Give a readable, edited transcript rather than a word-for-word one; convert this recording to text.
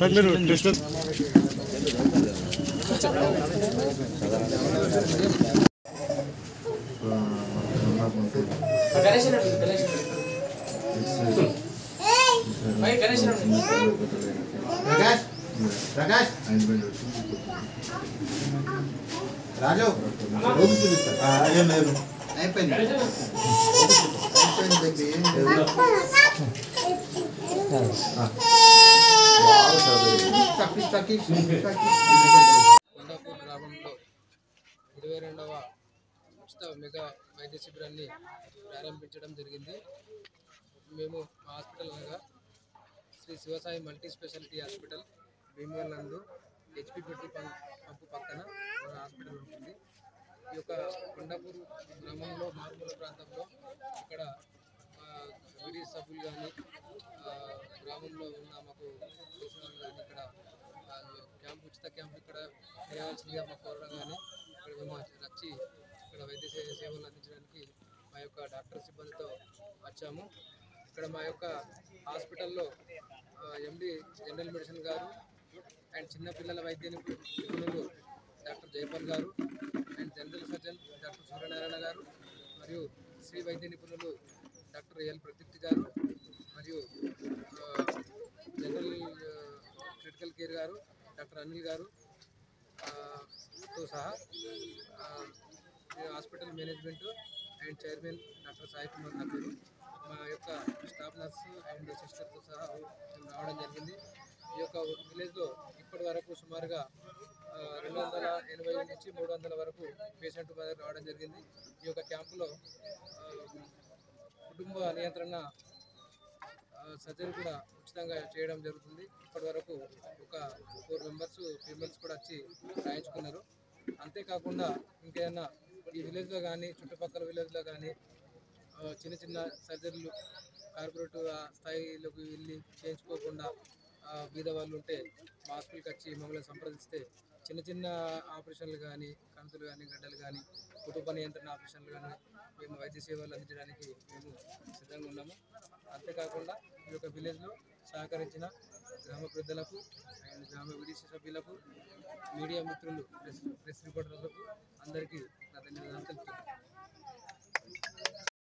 Sir मेरे test రాజు కొండాపూర్ గ్రామంలో 22వ ఉచిత మెగా వైద్య శిబిరాన్ని ప్రారంభించడం జరిగింది. మేము మా హాస్పిటల్ అనగా Sri Sivasai multi speciality hospital Bhimavaram నందు హెచ్పి పెట్రోల్ పంపు పక్కన మన హాస్పిటల్ ఉంటుంది. ఈ యొక్క కొండాపూర్ గ్రామంలో మారుమూల ప్రాంతంలో ఇక్కడ వీడి సభ్యులు కానీ గ్రామంలో ఉన్న మాకు తెలిసిన వాళ్ళు కానీ ఇక్కడ ఉచిత క్యాంప్ ఇక్కడ చేయాల్సిందిగా మాకు కోరడం కానీ ఇక్కడ మేము వచ్చి ఇక్కడ వైద్య సేవలు అందించడానికి మా యొక్క డాక్టర్ సిబ్బందితో వచ్చాము. ఇక్కడ మా యొక్క హాస్పిటల్లో ఎండి జనరల్ మెడిసిన్ గారు అండ్ చిన్నపిల్లల వైద్య నిపుణులు డాక్టర్ జయపాల్ గారు and general surgeon doctor Suryanarayana గారు మరియు శ్రీ వైద్య నిపుణులు డాక్టర్ ఎల్ ప్రదీప్తి గారు మరియు జనరల్ క్రిటికల్ కేర్ గారు డాక్టర్ అనిల్ గారు తో సహా hospital management and chairman doctor Sai Kumar గారు మా యొక్క స్టాఫ్ నర్సు అండ్ సిస్టర్తో సహా మేము రావడం జరిగింది. ఈ యొక్క విలేజ్లో ఇప్పటి వరకు సుమారుగా 280 నుంచి 300 వరకు పేషెంట్ రావడం జరిగింది. ఈ యొక్క క్యాంపులో కుటుంబ నియంత్రణ సర్జరీ కూడా ఉచితంగా చేయడం జరుగుతుంది. ఇప్పటి వరకు ఒక 4 మెంబర్స్ ఫీమేల్స్ కూడా వచ్చి రాయించుకున్నారు. అంతేకాకుండా ఇంకేదైనా ఈ విలేజ్లో కానీ చుట్టుపక్కల విలేజ్లో కానీ చిన్న చిన్న సర్జరీలు కార్పొరేట్ స్థాయిలోకి వెళ్ళి చేయించుకోకుండా బీద వాళ్ళు ఉంటే మా హాస్పిటల్కి వచ్చి మమ్మల్ని సంప్రదిస్తే చిన్న చిన్న ఆపరేషన్లు కానీ కంతులు కానీ గడ్డలు కానీ కుటుంబ నియంత్రణ ఆపరేషన్లు కానీ మేము వైద్య సేవలు అందించడానికి మేము సిద్ధంగా ఉన్నాము. అంతేకాకుండా ఈ యొక్క విలేజ్లో సహకరించిన గ్రామ పెద్దలకు అండ్ గ్రామ విడిసి సభ్యులకు మీడియా మిత్రులు ప్రెస్ రిపోర్టర్లకు అందరికీ నా ధన్యవాదాలు తెలుపుతున్నాను.